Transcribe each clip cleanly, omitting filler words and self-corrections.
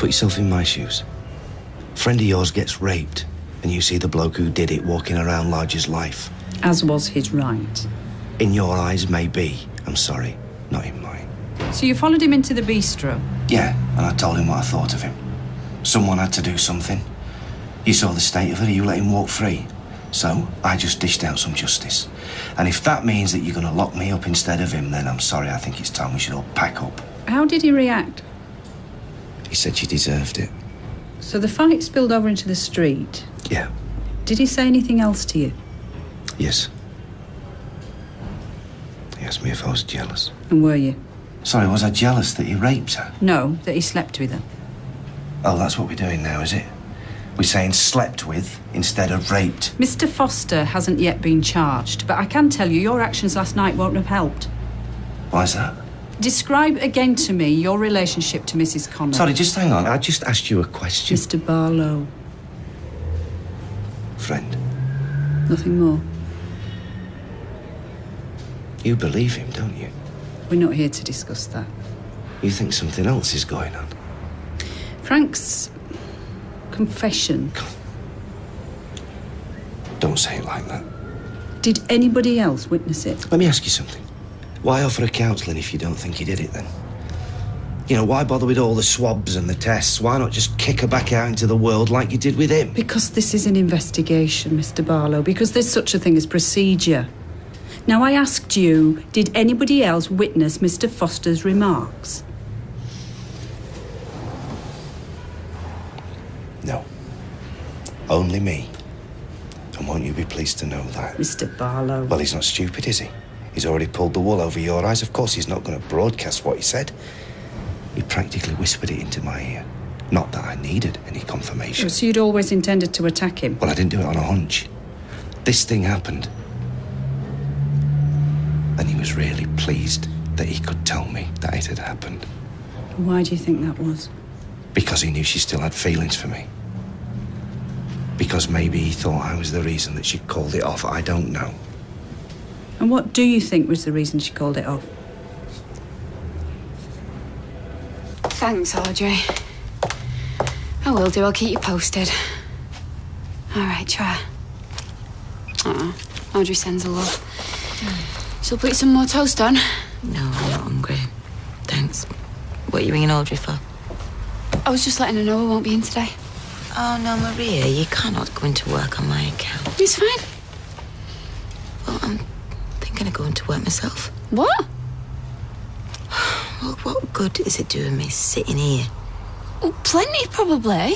Put yourself in my shoes. A friend of yours gets raped, and you see the bloke who did it walking around Lodge's life. As was his right. In your eyes, maybe. I'm sorry, not in mine. So you followed him into the bistro? Yeah, and I told him what I thought of him. Someone had to do something. You saw the state of it, you let him walk free. So I just dished out some justice. And if that means that you're going to lock me up instead of him, then I'm sorry, I think it's time we should all pack up. How did he react? He said she deserved it. So the fight spilled over into the street? Yeah. Did he say anything else to you? Yes. He asked me if I was jealous. And were you? Sorry, was I jealous that he raped her? No, that he slept with her. Oh, that's what we're doing now, is it? We're saying slept with instead of raped. Mr. Foster hasn't yet been charged, but I can tell you your actions last night won't have helped. Why's that? Describe again to me your relationship to Mrs. Connor. Sorry, just hang on. I just asked you a question. Mr. Barlow. Friend. Nothing more. You believe him, don't you? We're not here to discuss that. You think something else is going on? Frank's confession. Don't say it like that. Did anybody else witness it? Let me ask you something. Why offer a counselling if you don't think he did it, then? You know, why bother with all the swabs and the tests? Why not just kick her back out into the world like you did with him? Because this is an investigation, Mr. Barlow. Because there's such a thing as procedure. Now, I asked you, did anybody else witness Mr. Foster's remarks? No. Only me. And won't you be pleased to know that? Mr. Barlow. Well, he's not stupid, is he? He's already pulled the wool over your eyes. Of course, he's not going to broadcast what he said. He practically whispered it into my ear. Not that I needed any confirmation. So you'd always intended to attack him? Well, I didn't do it on a hunch. This thing happened. And he was really pleased that he could tell me that it had happened. Why do you think that was? Because he knew she still had feelings for me. Because maybe he thought I was the reason that she called it off. I don't know. And what do you think was the reason she called it off? Thanks, Audrey. I will do. I'll keep you posted. All right, try. Audrey sends her love. She'll put you some more toast on. No, I'm not hungry. Thanks. What are you ringing Audrey for? I was just letting her know I won't be in today. Oh, no, Maria, you cannot go into work on my account. It's fine. Well, I'm thinking of going to work myself. What? Well, what good is it doing me sitting here? Well, plenty, probably.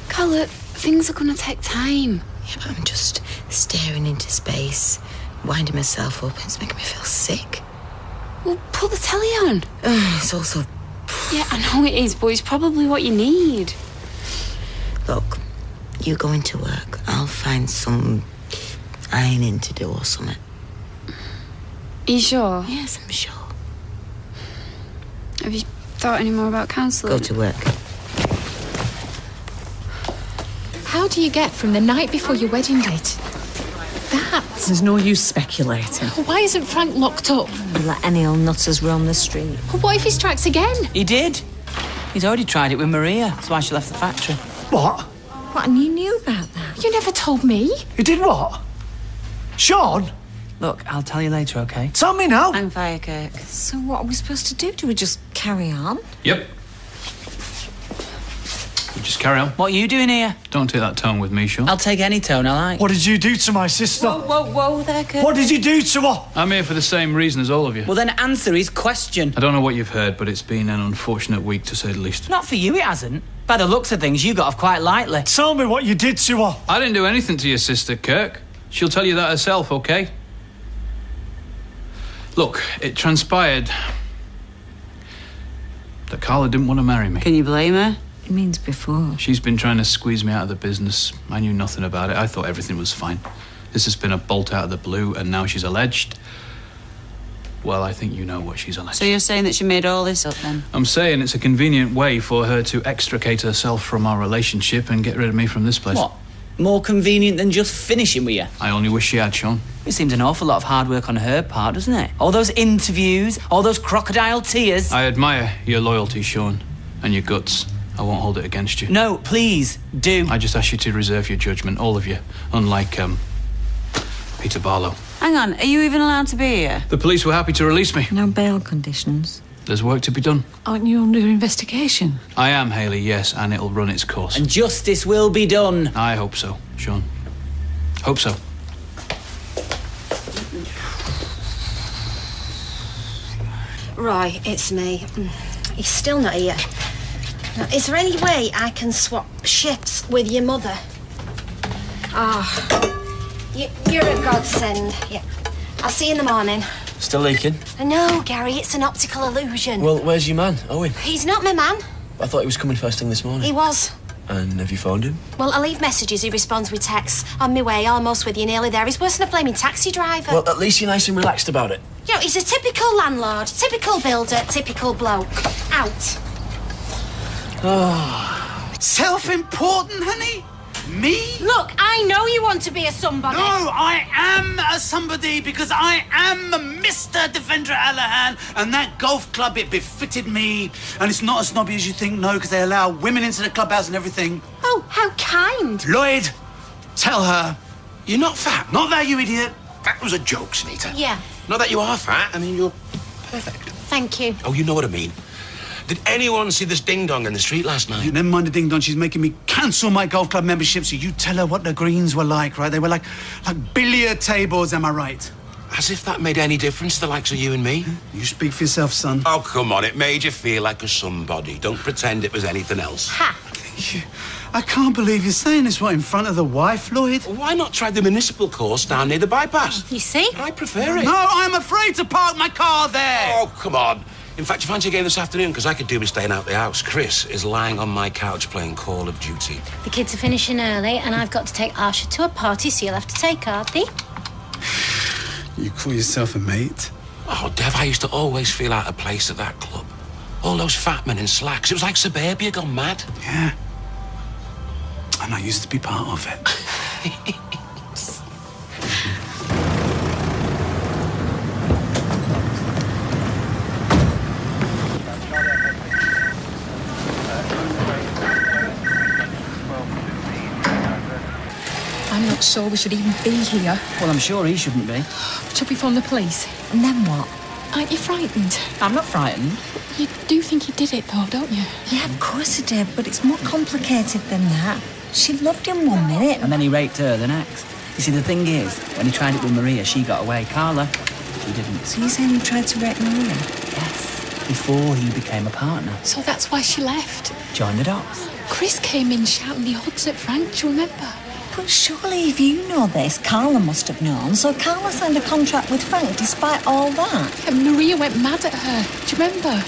Carla, things are going to take time. Yeah, but I'm just staring into space, winding myself up. It's making me feel sick. Well, put the telly on. It's also... Yeah, I know it is, but it's probably what you need. Look, you go into work. I'll find some ironing to do or something. Are you sure? Yes, I'm sure. Have you thought any more about counselling? Go to work. How do you get from the night before your wedding date? That. There's no use speculating. Why isn't Frank locked up? Let any old nutters roam the street. Well, what if he strikes again? He did. He's already tried it with Maria. That's why she left the factory. What? What, and you knew about that? You never told me. He did what? Sean? Look, I'll tell you later, OK? Tell me now. I'm fire, Kirk. So what are we supposed to do? Do we just carry on? Yep. We just carry on. What are you doing here? Don't take that tone with me, Sean. I'll take any tone I like. What did you do to my sister? Whoa there, Kirk. What did you do to her? I'm here for the same reason as all of you. Well, then answer his question. I don't know what you've heard, but it's been an unfortunate week, to say the least. Not for you, it hasn't. By the looks of things, you got off quite lightly. Tell me what you did to her. I didn't do anything to your sister, Kirk. She'll tell you that herself, OK? Look, it transpired that Carla didn't want to marry me. Can you blame her? It means before. She's been trying to squeeze me out of the business. I knew nothing about it. I thought everything was fine. This has been a bolt out of the blue, and now she's alleged... Well, I think you know what she's alleged. So you're saying that she made all this up, then? I'm saying it's a convenient way for her to extricate herself from our relationship and get rid of me from this place. What? More convenient than just finishing with you? I only wish she had, Sean. It seems an awful lot of hard work on her part, doesn't it? All those interviews, all those crocodile tears. I admire your loyalty, Sean. And your guts. I won't hold it against you. No, please, do. I just ask you to reserve your judgment, all of you. Unlike, Peter Barlow. Hang on, are you even allowed to be here? The police were happy to release me. No bail conditions. There's work to be done. Aren't you under investigation? I am, Hayley, yes, and it'll run its course. And justice will be done. I hope so, Sean. Hope so. Roy, it's me. He's still not here. Now, is there any way I can swap shifts with your mother? You're a godsend. Yeah. I'll see you in the morning. Still leaking? No, Gary, it's an optical illusion. Well, where's your man, Owen? He's not my man. I thought he was coming first thing this morning. He was. And have you phoned him? Well, I leave messages, he responds with texts. On my way, almost with you, nearly there. He's worse than a flaming taxi driver. Well, at least you're nice and relaxed about it. You know, he's a typical landlord, typical builder, typical bloke. Out. Self-important, honey? Me? Look, I know you want to be a somebody. No, I am a somebody because I am Mr. Defender Allahan, and that golf club, it befitted me. And it's not as snobby as you think, no, because they allow women into the clubhouse and everything. Oh, how kind. Lloyd, tell her, you're not fat. Not that, you idiot. That was a joke, Sunita. Yeah. Not that you are fat. I mean, you're perfect. Thank you. Oh, you know what I mean. Did anyone see this ding-dong in the street last night? You never mind the ding-dong. She's making me cancel my golf club membership, so you tell her what the greens were like, right? They were like billiard tables, am I right? As if that made any difference to the likes of you and me. You speak for yourself, son. Oh, come on. It made you feel like a somebody. Don't pretend it was anything else. Ha! I can't believe you're saying this, what, in front of the wife, Lloyd? Well, why not try the municipal course down near the bypass? You see? I prefer it. No, I'm afraid to park my car there. Oh, come on. In fact, you fancy a game this afternoon? Because I could do with staying out the house. Chris is lying on my couch playing Call of Duty. The kids are finishing early, and I've got to take Arsha to a party, so you'll have to take Artie. You call yourself a mate? Oh, Dev, I used to always feel out of place at that club. All those fat men in slacks. It was like suburbia gone mad. Yeah. And I used to be part of it. I'm not sure we should even be here. Well, I'm sure he shouldn't be. Should we phone the police? And then what? Aren't you frightened? I'm not frightened. You do think he did it, though, don't you? Yeah, of course I did, but it's more complicated than that. She loved him 1 minute. And then he raped her the next. You see, the thing is, when he tried it with Maria, she got away. Carla, she didn't. So you're saying he tried to rape Maria? Yes. Before he became a partner. So that's why she left. Joined the dots. Chris came in shouting the odds at Frank, do you remember? But surely if you know this, Carla must have known. So Carla signed a contract with Frank despite all that. And Maria went mad at her, do you remember?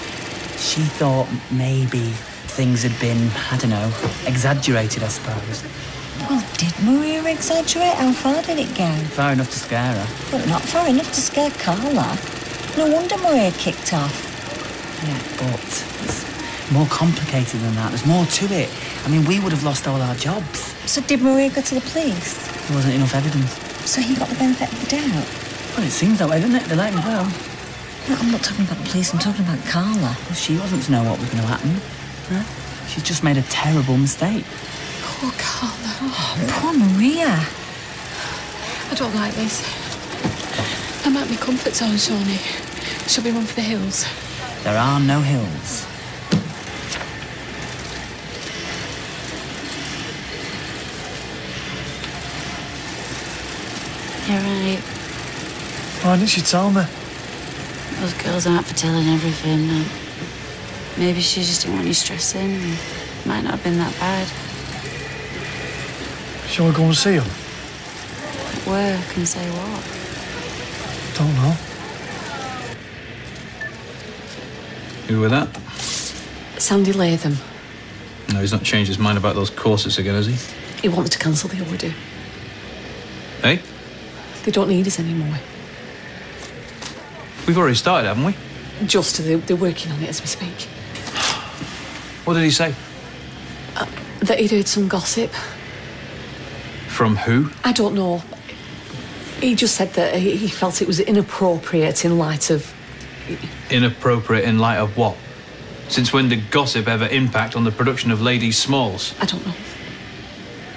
She thought maybe things had been, I don't know, exaggerated, I suppose. Well, did Maria exaggerate? How far did it go? Far enough to scare her. But not far enough to scare Carla. No wonder Maria kicked off. Yeah, but it's more complicated than that. There's more to it. I mean, we would have lost all our jobs. So did Maria go to the police? There wasn't enough evidence. So he got the benefit of the doubt? Well, it seems that way, doesn't it? They let him go. No, I'm not talking about the police, I'm talking about Carla. Well, she wasn't to know what was going to happen. Huh? She's just made a terrible mistake. Poor Carla. Oh, poor Maria. I don't like this. I'm at my comfort zone, Shawnee. Shall we run for the hills? There are no hills. You're right. Why didn't she tell me? Those girls aren't for telling everything. Maybe she just didn't want you stressing. It might not have been that bad. Shall we go and see her? Work and say what? Don't know. Who were that? Sandy Latham. No, he's not changed his mind about those courses again, has he? He wants to cancel the order. Hey? They don't need us anymore. We've already started, haven't we? Just they're working on it as we speak. What did he say? That he'd heard some gossip. From who? I don't know. He just said that he felt it was inappropriate in light of... Inappropriate in light of what? Since when did gossip ever impact on the production of Ladies' Smalls? I don't know.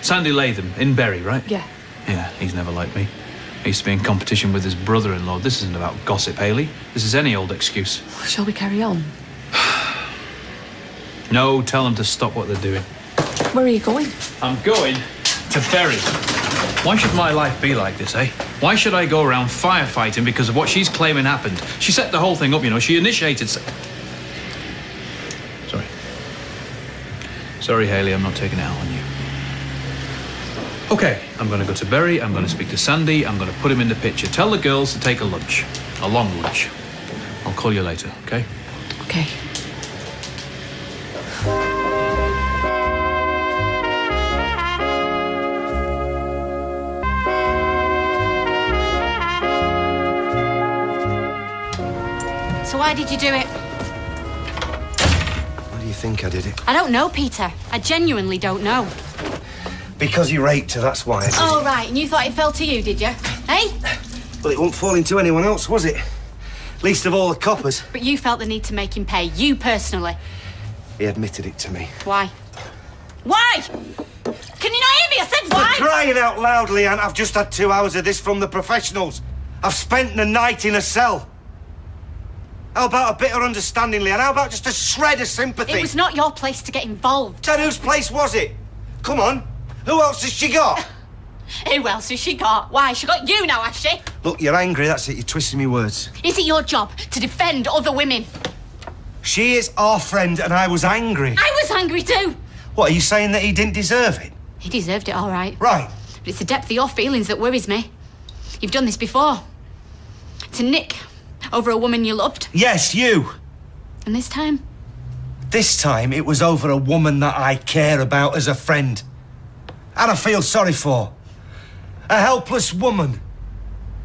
Sandy Latham, in Bury, right? Yeah. Yeah, he's never liked me. He used to be in competition with his brother-in-law. This isn't about gossip, Hayley. This is any old excuse. Shall we carry on? No, tell them to stop what they're doing. Where are you going? I'm going to Bury. Why should my life be like this, eh? Why should I go around firefighting because of what she's claiming happened? She set the whole thing up, you know. She initiated... Sorry, Hayley, I'm not taking it out on you. OK, I'm going to go to Bury, I'm going to speak to Sandy, I'm going to put him in the picture. Tell the girls to take a lunch. A long lunch. I'll call you later, OK? OK. So why did you do it? Why do you think I did it? I don't know, Peter. I genuinely don't know. Because he raped her, that's why I did Oh, it. right, and you thought it fell to you, did you? Eh? Well, it won't fall into anyone else, was it? Least of all the coppers. But you felt the need to make him pay, you personally. He admitted it to me. Why? Why? Can you not hear me? I said why? For crying out loud, Leanne, I've just had 2 hours of this from the professionals. I've spent the night in a cell. How about a bit of understanding, Leanne? How about just a shred of sympathy? It was not your place to get involved. Then whose place was it? Come on. Who else has she got? Who else has she got? Why, she got you now, has she? Look, you're angry, that's it. You're twisting me words. Is it your job to defend other women? She is our friend and I was angry. I was angry too. What, are you saying that he didn't deserve it? He deserved it, all right. Right. But it's the depth of your feelings that worries me. You've done this before. To Nick, over a woman you loved. Yes, you. And this time? This time it was over a woman that I care about as a friend. And I feel sorry for. A helpless woman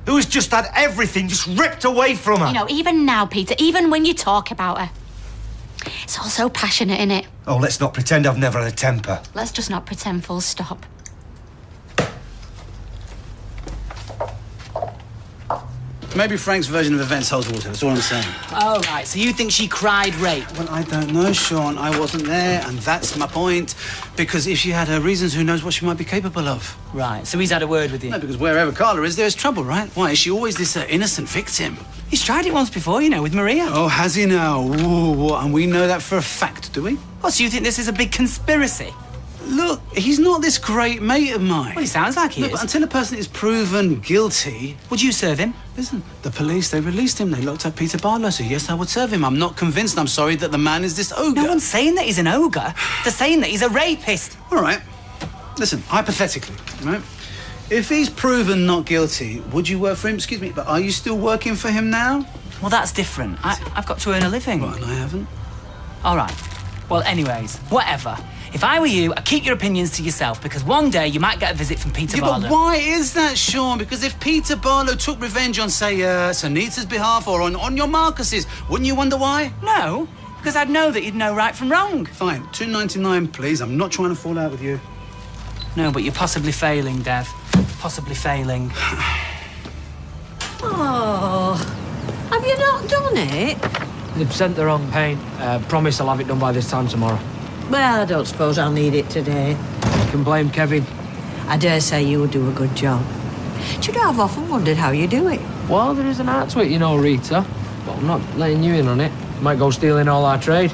who's just had everything just ripped away from her. You know, even now, Peter, even when you talk about her, it's all so passionate, innit? Oh, let's not pretend I've never had a temper. Let's just not pretend, full stop. Maybe Frank's version of events holds water, that's all I'm saying. Oh, right, so you think she cried rape? Well, I don't know, Sean. I wasn't there, and that's my point. Because if she had her reasons, who knows what she might be capable of? Right, so he's had a word with you? No, because wherever Carla is, there's trouble, right? Why, is she always this innocent victim? He's tried it once before, you know, with Maria. Oh, has he now? Ooh, and we know that for a fact, do we? Oh, so you think this is a big conspiracy? Look, he's not this great mate of mine. Well, he sounds like he is. But until a person is proven guilty... Would you serve him? Listen, the police, they released him. They locked up Peter Barlow, so yes, I would serve him. I'm not convinced. I'm sorry that the man is this ogre. No one's saying that he's an ogre. They're saying that he's a rapist. All right. Listen, hypothetically, right? If he's proven not guilty, would you work for him? Excuse me, but are you still working for him now? Well, that's different. I've got to earn a living. Well, and I haven't. All right. Well, anyways, whatever. If I were you, I'd keep your opinions to yourself, because one day you might get a visit from Peter Barlow. But why is that, Sean? Because if Peter Barlow took revenge on, say, Sunita's behalf or on your Marcus's, wouldn't you wonder why? No, because I'd know that you'd know right from wrong. Fine, $2.99, please. I'm not trying to fall out with you. No, but you're possibly failing, Dev. Possibly failing. Oh, have you not done it? They've sent the wrong paint. Promise I'll have it done by this time tomorrow. Well, I don't suppose I'll need it today. You can blame Kevin. I dare say you'll do a good job. Do you know, I've often wondered how you do it. Well, there is an art to it, you know, Rita. But I'm not letting you in on it. Might go stealing all our trade.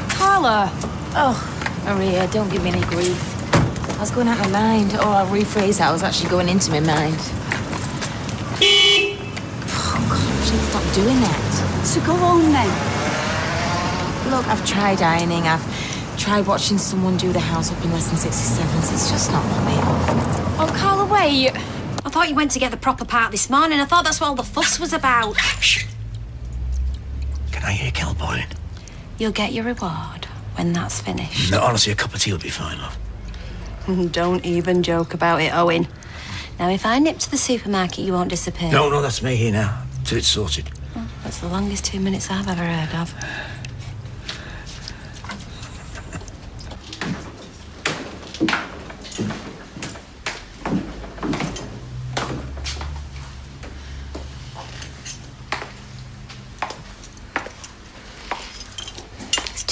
Carla! Oh, Maria, don't give me any grief. I was going out of my mind. Or I'll rephrase that, I was actually going into my mind. Oh, God, I should stop doing that. So go on, then. Look, I've tried ironing, I've tried watching someone do the house up in less than 67s. It's just not for me. Oh, Carla, wait. I thought you went to get the proper part this morning. I thought that's what all the fuss was about. Shh. Can I hear Kel boiling? You'll get your reward when that's finished. No, honestly, a cup of tea will be fine, love. Don't even joke about it, Owen. Now, if I nip to the supermarket, you won't disappear. No, that's me here now, till it's sorted. Oh, that's the longest 2 minutes I've ever heard of.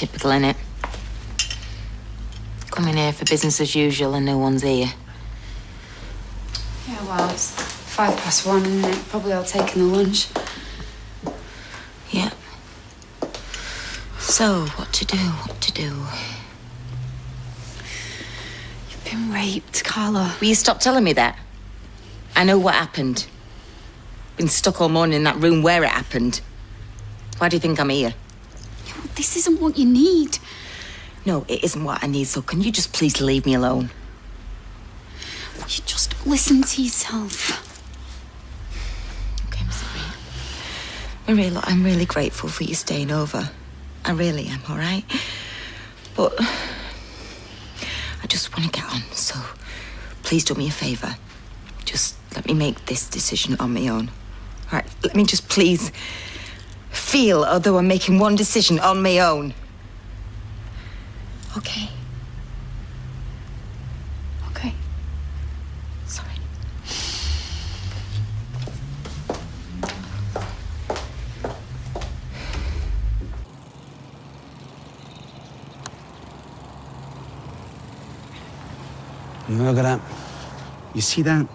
Typical, innit? Come in here for business as usual and no one's here. Yeah, well, it's 1:05, isn't it? Probably all taking the lunch. Yeah. So, what to do? You've been raped, Carla. Will you stop telling me that? I know what happened. Been stuck all morning in that room where it happened. Why do you think I'm here? Yeah, well, this isn't what you need. No, it isn't what I need, so can you just please leave me alone? You just listen to yourself. Okay, I'm sorry. Maria, look, I'm really grateful for you staying over. I really am, all right? But I just want to get on, so please do me a favour. Just let me make this decision on my own. All right, let me just please feel although I'm making one decision on my own. Okay? Okay. Sorry. Look at that. You see that?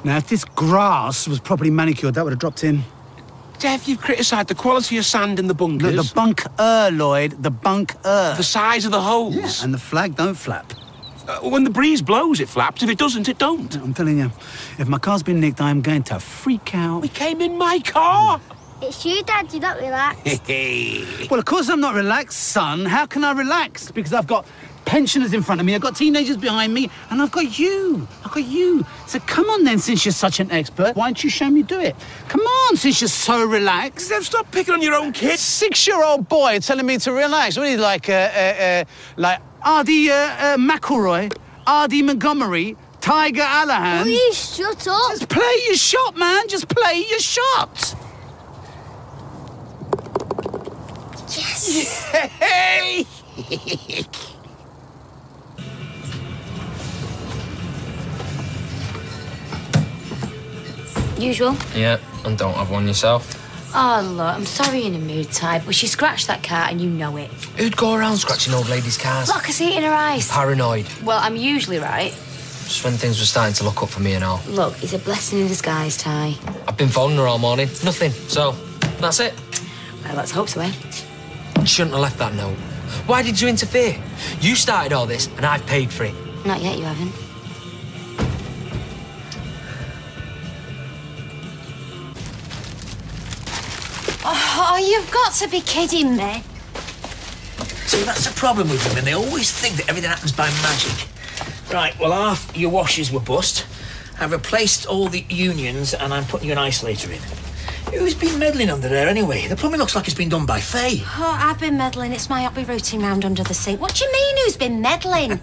Now, if this grass was properly manicured, that would have dropped in. Dev, you've criticised the quality of sand in the bunkers. Look, the bunker, Lloyd, the bunker. The size of the holes. Yeah, and the flag don't flap. When the breeze blows, it flaps. If it doesn't, it don't. I'm telling you, if my car's been nicked, I'm going to freak out. We came in my car. It's you, Dad. You're not relaxed. Well, of course I'm not relaxed, son. How can I relax? Because I've got pensioners in front of me, I've got teenagers behind me, and I've got you. So come on then, since you're such an expert, why don't you show me do it? Come on, since you're so relaxed. Dev, stop picking on your own kid. 6-year-old boy telling me to relax. What are you, like Ardy McElroy, Ardy Montgomery, Tiger Allahan? Will you shut up? Just play your shot, man. Just play your shot. Yes. Hey! Usual? Yeah, and don't have one yourself. Oh, look, I'm sorry in a mood, Ty, but she scratched that car and you know it. Who'd go around scratching old ladies' cars? Look, I see it in her eyes. Paranoid. Well, I'm usually right. Just when things were starting to look up for me and all. Look, it's a blessing in disguise, Ty. I've been phoning her all morning. Nothing. So, that's it. Well, let's hope so, eh? You shouldn't have left that note. Why did you interfere? You started all this and I've paid for it. Not yet, you haven't. Oh, you've got to be kidding me. See, that's the problem with women. They always think that everything happens by magic. Right, well, half your washers were bust. I've replaced all the unions and I'm putting you an isolator in. Who's been meddling under there anyway? The plumbing looks like it's been done by Faye. Oh, I've been meddling. It's my hobby rooting round under the sink. What do you mean, who's been meddling?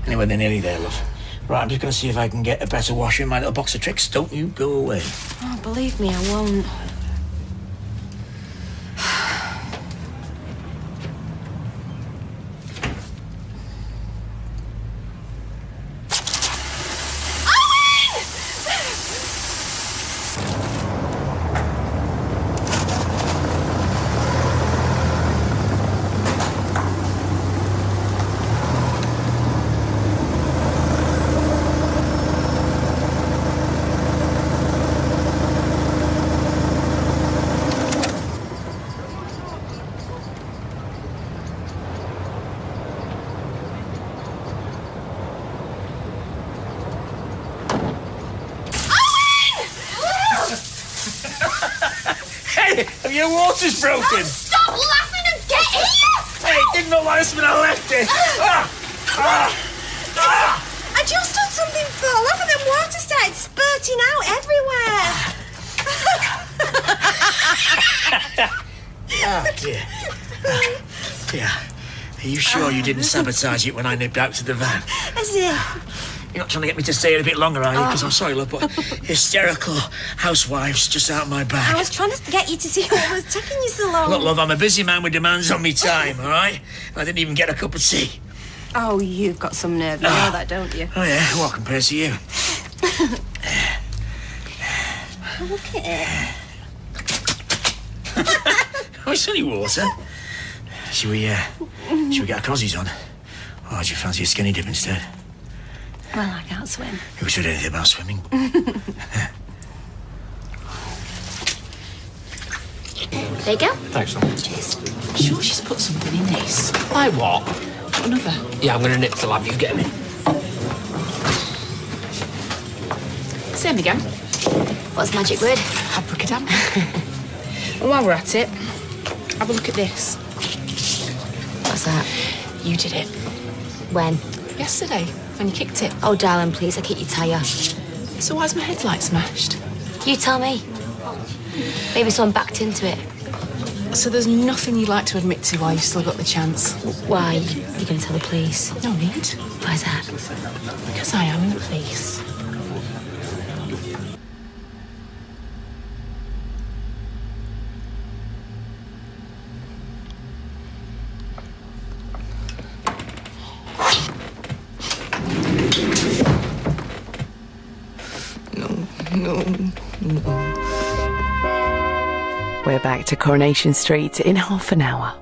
Anyway, they're nearly there, love. Right, I'm just going to see if I can get a better washer in my little box of tricks. Don't you go away. Oh, believe me, I won't. Have your waters broken? Oh, stop laughing and get here! Hey, didn't know why when I left it. I just had something fall off and then water started spurting out everywhere. Oh, dear. Yeah. Are you sure you didn't sabotage it when I nipped out to the van? As if. You're not trying to get me to stay here a bit longer, are you? Because I'm sorry, love, but hysterical housewives just out my back. I was trying to get you to see what was taking you so long. Look, love, I'm a busy man with demands on me time, all right? I didn't even get a cup of tea. Oh, you've got some nerve. You know that, don't you? Oh, yeah? Well, compared to you. Look at it. Oh, it's only water. Should we get our cozies on? Or do you fancy a skinny dip instead? Well, I can't swim. Who said anything about swimming? There you go. Thanks, Tom. Cheers. I'm sure she's put something in this. Like what? Another. Yeah, I'm gonna nip to lab. You get me. Same again. What's the magic word? Abracadabra. And while we're at it, have a look at this. What's that? You did it. When? Yesterday, when you kicked it. Oh, darling, please, I kicked your tyre. So why's my headlight smashed? You tell me. Maybe someone backed into it. So there's nothing you'd like to admit to while you've still got the chance? Why? You're going to tell the police? No need. Why's that? Because I am the police. We're back to Coronation Street in half an hour.